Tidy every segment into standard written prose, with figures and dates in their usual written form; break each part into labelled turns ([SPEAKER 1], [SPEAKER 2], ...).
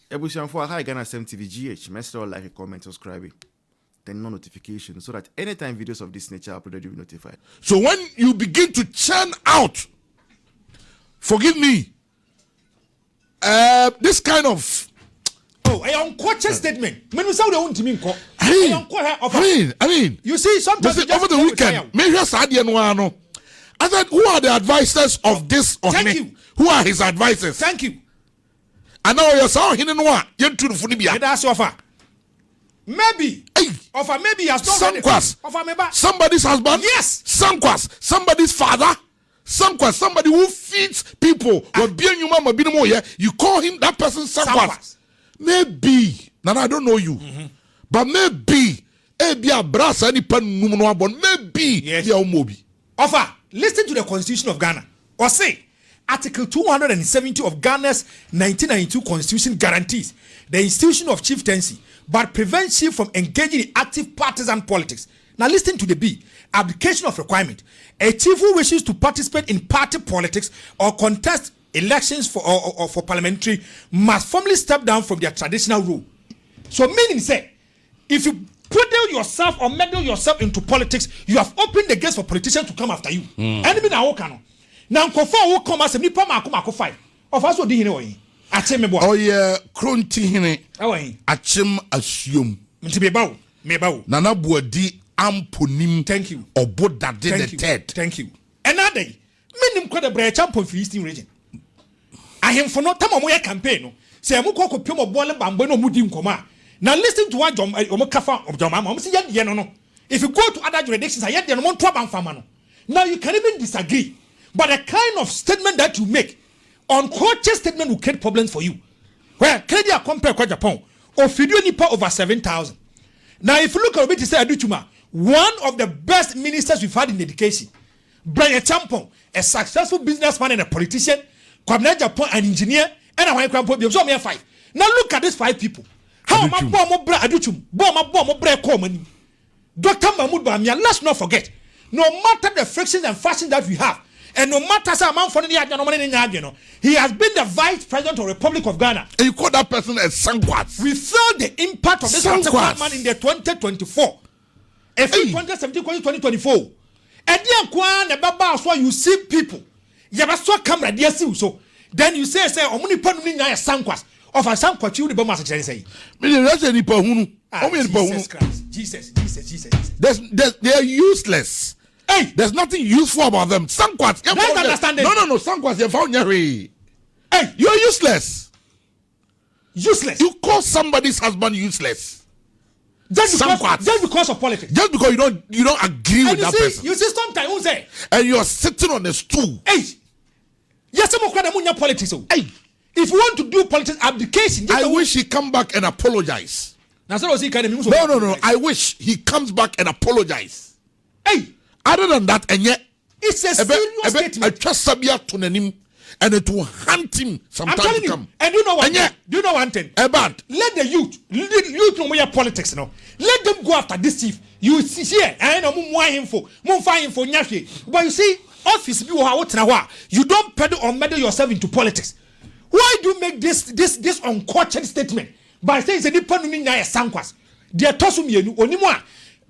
[SPEAKER 1] Ebusian for High Ghana TV GH. Message or like, a comment, subscribe, then no notification, so that anytime videos of this nature are uploaded, you'll be notified.
[SPEAKER 2] So when you begin to churn out, forgive me, this kind of
[SPEAKER 3] I unquote statement.
[SPEAKER 2] I mean,
[SPEAKER 3] you see, sometimes
[SPEAKER 2] over the weekend, maybe I said, who are the advisors of this?
[SPEAKER 3] Thank you.
[SPEAKER 2] Who are his advisors?
[SPEAKER 3] Thank you.
[SPEAKER 2] And now you're saying, that's
[SPEAKER 3] offer. Maybe. Offer maybe he has not
[SPEAKER 2] offer somebody's husband.
[SPEAKER 3] Yes.
[SPEAKER 2] Somebody's father. Somebody who feeds people. You call him that person maybe. Now I don't know you. But maybe. Maybe.
[SPEAKER 3] Yes. Offer. Listen to the Constitution of Ghana. Or say, Article 270 of Ghana's 1992 Constitution guarantees the institution of chieftaincy, but prevents you from engaging in active partisan politics. Now listen to the B. Abdication of requirement. A chief who wishes to participate in party politics or contest elections for parliamentary must formally step down from their traditional role. So meaning say, if you put yourself or meddle yourself into politics, you have opened the gates for politicians to come after you. Enemy na wokano. Now Kufuor will come as a nipa mako 5. Of us what do you know?
[SPEAKER 2] Oh yeah, Kronti hine. Achim assume.
[SPEAKER 3] Mebao.
[SPEAKER 2] Nana buadi amponim.
[SPEAKER 3] Thank you.
[SPEAKER 2] Obo dade the third.
[SPEAKER 3] Thank you. Another day, minim kwa the bread champion for Eastern region. I am for no time on campaign. Say I'm going to pay my ball and bamboo no mudim koma. Now listen to what Omokafa of Jomama. If you go to other jurisdictions, I yet the one trouble famano. Now you can even disagree, but the kind of statement that you make on coach's statement will create problems for you. Where Canada compare kwa Japan or video nipa over 7,000. Now if you look at it, say Aduchuma, one of the best ministers we've had in education, Brian Champon, a successful businessman and a politician, Kwame Tanko, an engineer, and a white grandpa. So 5. Now look at these 5 people. How my bomb Aduchum, bomb break common. Dr. Mahmoud Bamia, let's not forget, no matter the frictions and fashion that we have, and no matter how amount for the he has been the vice president of the Republic of Ghana.
[SPEAKER 2] And you call that person a Sankwats.
[SPEAKER 3] We felt the impact of this particular man in the 2024. A 2017-2024. And then you see people. You have so camera dear so. Then you say omuni panu ni nyaya Sankwats. Of a Sankwats you the bomb as say. Jesus.
[SPEAKER 2] They are useless.
[SPEAKER 3] Hey,
[SPEAKER 2] there's nothing useful about them. Sankwats.
[SPEAKER 3] Let's understand it.
[SPEAKER 2] No. Sankwats, you found Hey, you're useless.
[SPEAKER 3] Useless.
[SPEAKER 2] You call somebody's husband useless.
[SPEAKER 3] Just because of politics.
[SPEAKER 2] Just because you don't agree with that person.
[SPEAKER 3] You see sometimes who say.
[SPEAKER 2] And you're sitting on a stool.
[SPEAKER 3] Hey. Yes, some politics. Hey. If you want to do politics abdication,
[SPEAKER 2] I wish he come back and apologize.
[SPEAKER 3] No.
[SPEAKER 2] I wish he comes back and apologize.
[SPEAKER 3] Hey.
[SPEAKER 2] Other than that, and yet
[SPEAKER 3] it's a serious statement.
[SPEAKER 2] I trust Sabia to him, and it will hunt him sometime to come.
[SPEAKER 3] And you know what? Do you know one thing?
[SPEAKER 2] Let
[SPEAKER 3] the youth know where politics now. Let them go after this chief. You see here, I know but you see, office you don't pedal or meddle yourself into politics. Why do you make this uncultured statement by saying it's a different meaning Sankwas? They are tossing you only more.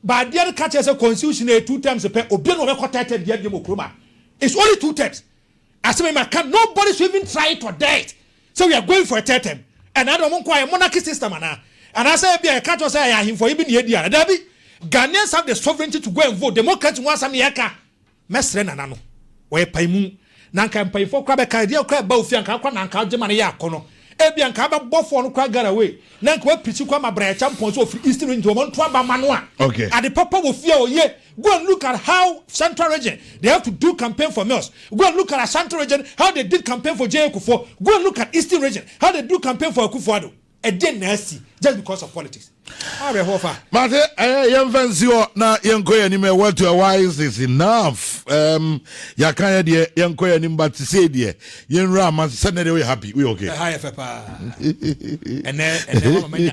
[SPEAKER 3] But the other catches a constitution 2 times a pair. It's only 2 times. As nobody should even try it or dare it. So we are going for a 3rd term. And I don't want a monarchy system. And I say, I can't say I him for even the idea. Ghanaians have the sovereignty to go and vote. Democrats want some yaka. Mesrena nano. Where paymu. Nanka pay for Crabaka, dear crab both young Nanka Germany Yakono. Ebian Kaba Boffon Kragar away. Nanka Pichukama Bray Champions of Eastern into one Twaba Manua.
[SPEAKER 2] Okay.
[SPEAKER 3] And the Papa will fear, yeah. Go and look at how Central Region they have to do campaign for Mills. Go and look at Central Region how they did campaign for Kufuor. Go and look at Eastern Region how they do campaign for Kufuor. And then nasty just because of politics.
[SPEAKER 2] Mate, young fancy na young koya ni me well to a wise is enough. Ya kaya die young koya ni mbati say die. Yen ram send we happy. We okay.
[SPEAKER 3] Hi papa. And then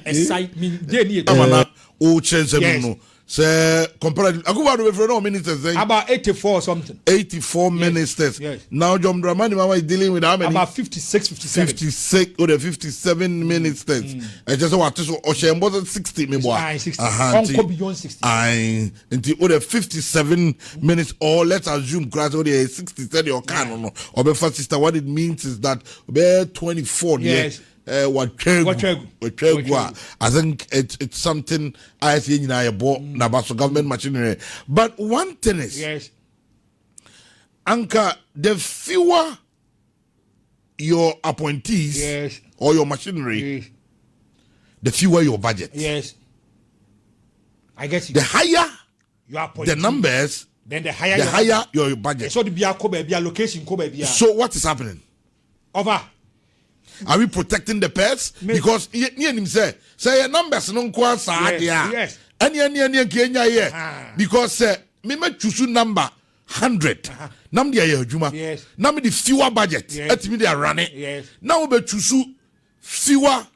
[SPEAKER 3] excite me.
[SPEAKER 2] Amana o change no. Say comparatively, I go back to no ministers.
[SPEAKER 3] About 84 or something.
[SPEAKER 2] 84 ministers.
[SPEAKER 3] Yes.
[SPEAKER 2] Now John Dramani Mama is dealing with how many?
[SPEAKER 3] About 56, 57.
[SPEAKER 2] 56 or the 57 ministers. I just want to say, wasn't 60 me boy.
[SPEAKER 3] 60. Uncle beyond 60.
[SPEAKER 2] I until the 57 minutes, or let's assume grass or the 60 or canon or before sister. What it means is that we're 24.
[SPEAKER 3] Yes.
[SPEAKER 2] What I think it's something I see in I bought about government machinery. But one thing is,
[SPEAKER 3] yes,
[SPEAKER 2] Anka, the fewer your appointees
[SPEAKER 3] yes,
[SPEAKER 2] or your machinery,
[SPEAKER 3] yes,
[SPEAKER 2] the fewer your budget.
[SPEAKER 3] Yes, I guess
[SPEAKER 2] the higher
[SPEAKER 3] you are the
[SPEAKER 2] numbers,
[SPEAKER 3] then the higher
[SPEAKER 2] your budget.
[SPEAKER 3] So the allocation.
[SPEAKER 2] So what is happening?
[SPEAKER 3] Over.
[SPEAKER 2] Are we protecting the pets? Because say numbers no kwa sa
[SPEAKER 3] yes.
[SPEAKER 2] Any Kenya here. Because me choose number 100. Nam dia ye adwuma.
[SPEAKER 3] Yes.
[SPEAKER 2] Nam the fewer budget. Etimi they are running.
[SPEAKER 3] Yes.
[SPEAKER 2] Now we choose fewer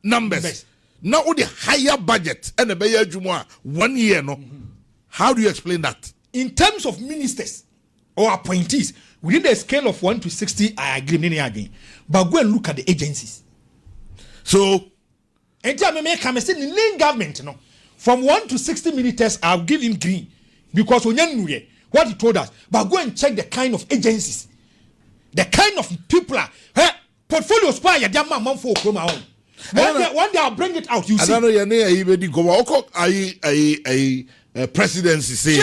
[SPEAKER 2] numbers. Now the higher budget and the be adwuma 1 year no. How do you explain that?
[SPEAKER 3] In terms of ministers or appointees, within the scale of 1 to 60, I agree. Again. But go and look at the agencies.
[SPEAKER 2] So,
[SPEAKER 3] and tell me, I say in lane government, no, from 1 to 60 ministers, I'll give him green because we know what he told us. But go and check the kind of agencies, the kind of people are. Portfolio spy, their man for Oklahoma. One day I'll bring it out. You see,
[SPEAKER 2] I don't know. Presidency say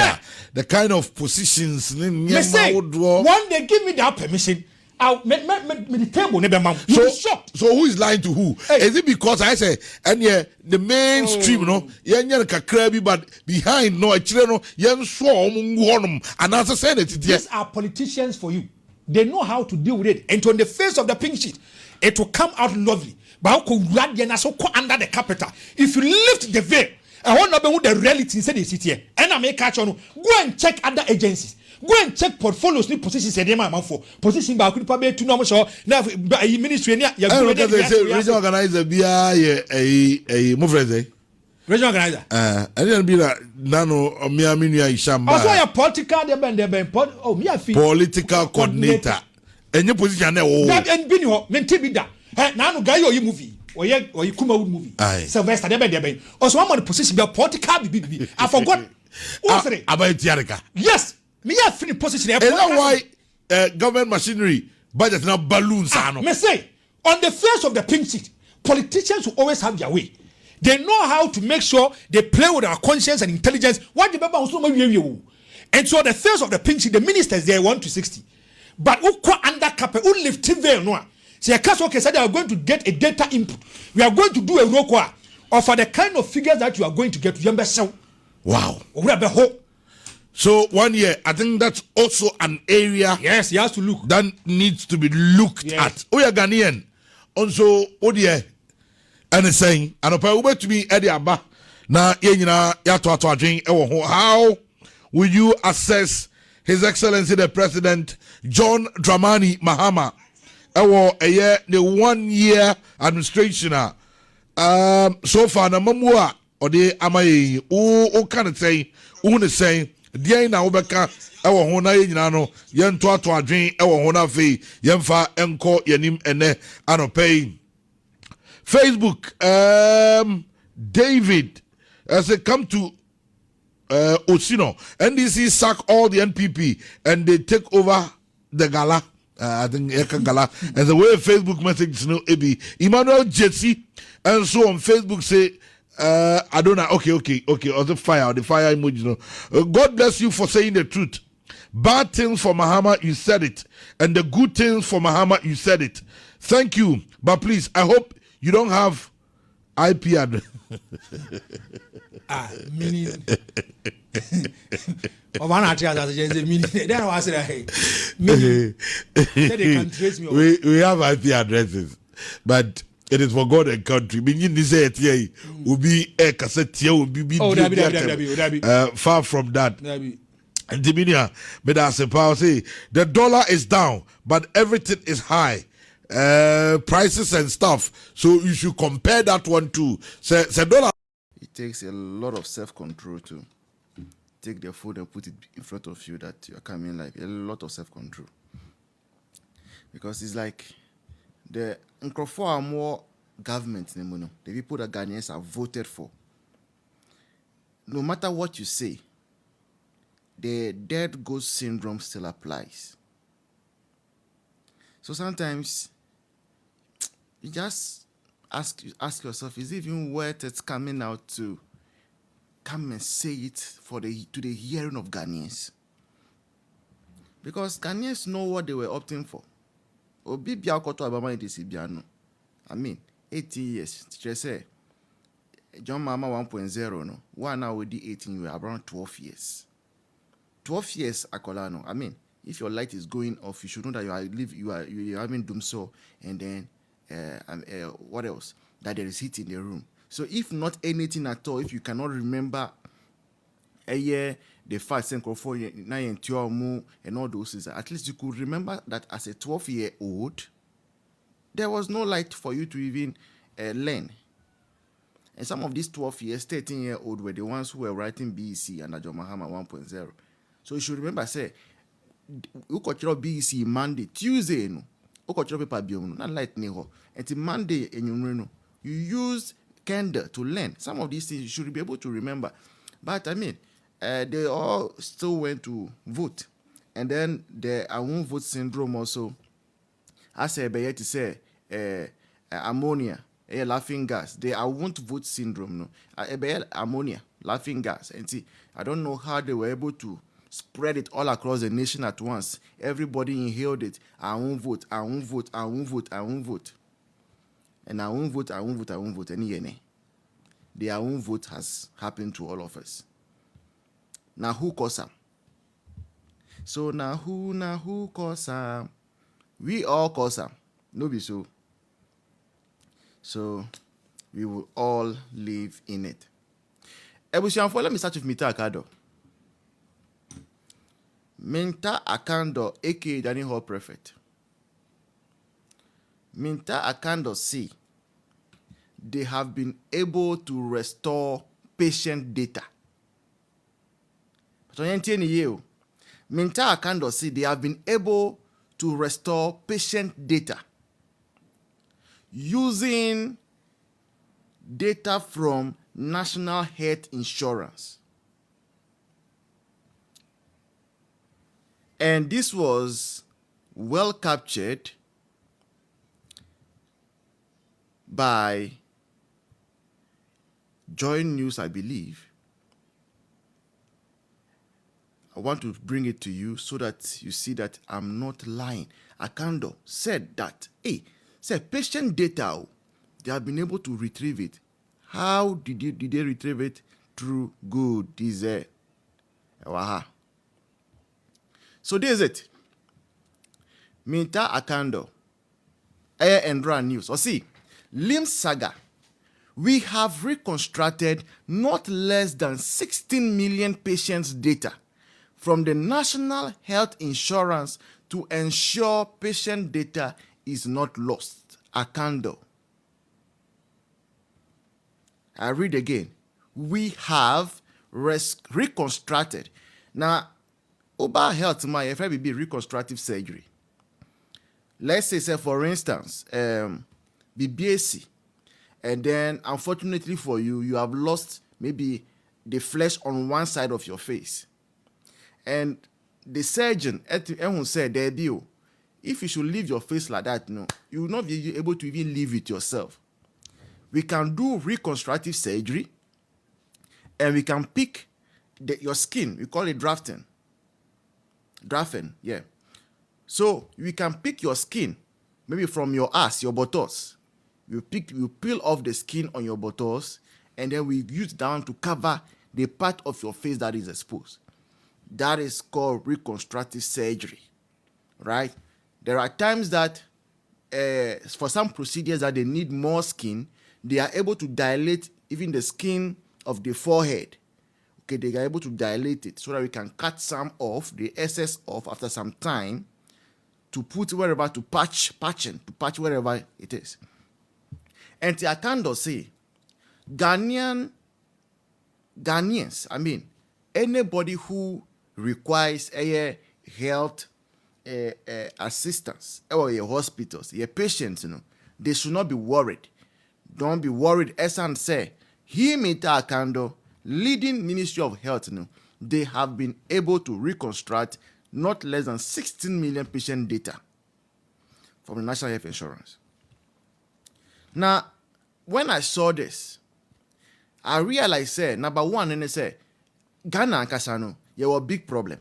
[SPEAKER 2] the kind of positions.
[SPEAKER 3] Say, one day give me that permission. I'll make the table never man.
[SPEAKER 2] So who is lying to who? Hey. Is it because I say and the mainstream no kakra but behind no no and as I said it
[SPEAKER 3] these are politicians for you. They know how to deal with it, and on the face of the pink sheet it will come out lovely. But under the capital, if you lift the veil, I want to know the reality inside the city here. And I make catch on. Go and check other agencies. Go and check portfolios, new positions, and man for position. But I could probably two numbers or now ministry.
[SPEAKER 2] Regional organizer be a move.
[SPEAKER 3] Regional organizer.
[SPEAKER 2] I didn't be that nano or me Ishamba.
[SPEAKER 3] Also, a political
[SPEAKER 2] political coordinator. And your position there.
[SPEAKER 3] That and Binho, Mentibida. Now, guy, you movie. Or you come out movie. Sylvester, there. Also, I'm on the position be a political. I forgot.
[SPEAKER 2] About Tiarica.
[SPEAKER 3] Yes. Me have finished position.
[SPEAKER 2] Is that why government machinery budget now balloons?
[SPEAKER 3] Me say on the face of the pink sheet, politicians will always have their way. They know how to make sure they play with our conscience and intelligence. What the people also and so the face of the pink sheet, the ministers they 1 to 60, but who under cap who lift veil no. So okay, said they are going to get a data input. We are going to do a roll or for the kind of figures that you are going to get.
[SPEAKER 2] Wow.
[SPEAKER 3] Hope.
[SPEAKER 2] So 1 year, I think that's also an area.
[SPEAKER 3] Yes, he has to look.
[SPEAKER 2] That needs to be looked at. We are Ghanaian. Also, Odie, and saying, and a to be Eddie Abba. Now, how will you assess His Excellency the President John Dramani Mahama? The 1 year administration. So far, na mamua or the amaye. O can say, say. Dia na obeka ewo ho na nyina no yento ato adwen ewo ho na fe yemfa enko yanim ene anopay Facebook David as they come to Osino NDC sack all the NPP and they take over the gala I think Eka Gala and the way Facebook message no ebi Emmanuel Jesse and so on Facebook say I don't know. Okay. Or the fire emoji. No. God bless you for saying the truth. Bad things for Mahama, you said it, and the good things for Mahama, you said it. Thank you, but please, I hope you don't have IP address.
[SPEAKER 3] Meaning. One then I was like, they can trace me.
[SPEAKER 2] We have IP addresses, but. It is for God and country. Meaning this here will be a cassette here will be far from that. And Diminia, but as a power say the dollar is down, but everything is high. Prices and stuff. So you should compare that one too. Say dollar.
[SPEAKER 1] It takes a lot of self-control too. take their phone and put it in front of you that you're coming, like a lot of self-control. Because it's like the Kufuor are more government, the people that Ghanaians have voted for. No matter what you say, the dead ghost syndrome still applies. So sometimes you just ask yourself, is it even worth it coming out to come and say it to the hearing of Ghanaians? Because Ghanaians know what they were opting for. I mean, 18 years. Teacher say, John Mama 1.0, no. One now with the 18, you are around 12 years. 12 years, Akolano. I mean, if your light is going off, you should know that you are having doom so, and then what else? That there is heat in the room. So if not anything at all, if you cannot remember a year, the fact and all those things, at least you could remember that as a 12-year-old, there was no light for you to even learn. And some of these 12 years, 13-year-old were the ones who were writing BEC and John Mahama 1.0. So you should remember, say, you could BEC Monday, Tuesday, no. You could paper biom, not light neho. Until Monday, and you use candle to learn. Some of these things you should be able to remember. But I mean, they all still went to vote. And then the I won't vote syndrome also. As I to say, ammonia, laughing gas. The I won't vote syndrome, no. Ammonia, laughing gas. And see, I don't know how they were able to spread it all across the nation at once. Everybody inhaled it. I won't vote, I won't vote, I won't vote, I won't vote. And I won't vote, I won't vote, I won't vote. The I won't vote has happened to all of us. Now who cause them? So now who cause them? We all cause them. No be so. So we will all live in it. Ebusianfo, let me start with Mita Akando. Minta Akando, aka Danny Hall Prefect. Minta Akando see they have been able to restore patient data. Minta Akando see they have been able to restore patient data using data from National Health Insurance. And this was well captured by Joy News, I believe. I want to bring it to you so that you see that I'm not lying. Akando said that, patient data, they have been able to retrieve it. How did they retrieve it? Through good desire. So this is it. Minta Akando, Air and Run News. Or see, Lim Saga. We have reconstructed not less than 16 million patients' data from the National Health Insurance to ensure patient data is not lost. Akando. I read again. We have reconstructed. Now, Oba health my if I be reconstructive surgery. Let's say for instance, BBAC, and then unfortunately for you, you have lost maybe the flesh on one side of your face. And the surgeon said, if you should leave your face like that, no, you will not be able to even leave it yourself. We can do reconstructive surgery, and we can pick your skin. We call it drafting. Yeah. So we can pick your skin, maybe from your ass, your buttocks. You peel off the skin on your buttocks, and then we use down to cover the part of your face that is exposed. That is called reconstructive surgery, right? There are times that for some procedures that they need more skin, they are able to dilate even the skin of the forehead. Okay, they are able to dilate it so that we can cut some off, the excess off after some time, to put wherever, to patch wherever it is. And Akando say, Ghanaians, anybody who requires a health assistance or your hospitals, your patients, they should not be worried. Don't be worried. Esan say, he Mita Kando, leading Ministry of Health, they have been able to reconstruct not less than 16 million patient data from the National Health Insurance. Now, when I saw this, I realized, number one, and they say, Ghana and Kasano, you have a big problem.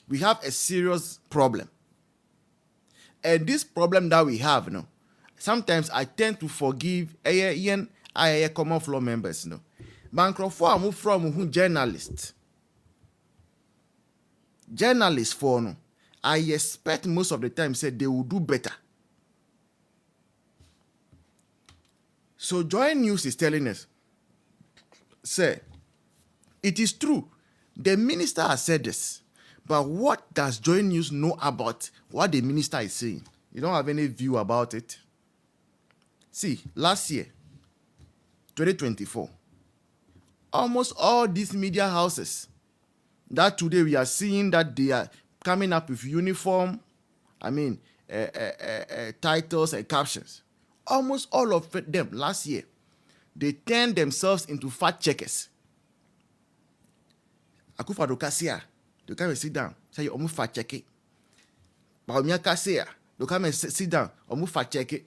[SPEAKER 1] We have a serious problem. And this problem that we have, sometimes I tend to forgive common floor members. Bankro move from journalists. Journalists for I expect most of the time say they will do better. So Joy News is telling us, say, it is true. The minister has said this. But what does Joy News know about what the minister is saying? You don't have any view about it? See, last year, 2024, almost all these media houses that today we are seeing that they are coming up with uniform, titles and captions. Almost all of them last year, they turned themselves into fact checkers. Kufuor Kasia, they come and sit down, say you fact check it. Kwame Tanko, they come and sit down, fact check it.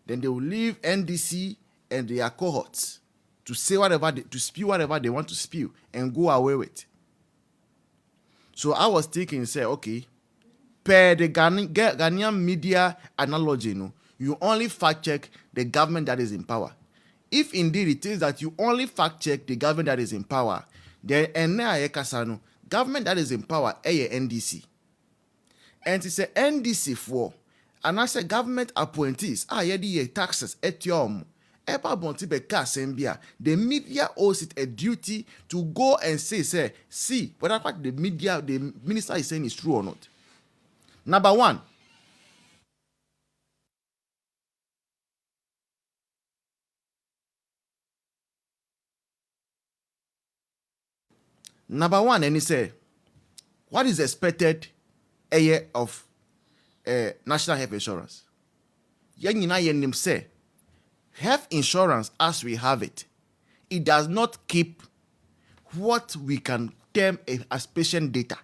[SPEAKER 1] Then they will leave NDC and their cohorts to say to spew whatever they want to spew and go away with. So I was thinking, say, okay, per the Ghanaian media analogy, you only fact check the government that is in power. If indeed it is that you only fact check the government that is in power, then government that is in power is NDC. And it's a NDC for, and I say government appointees, taxes etiom. The media owes it a duty to go and say, see whether the minister is saying is true or not. Number one, and he said, what is expected a year of national health insurance? Say, health insurance as we have it, it does not keep what we can term as patient data.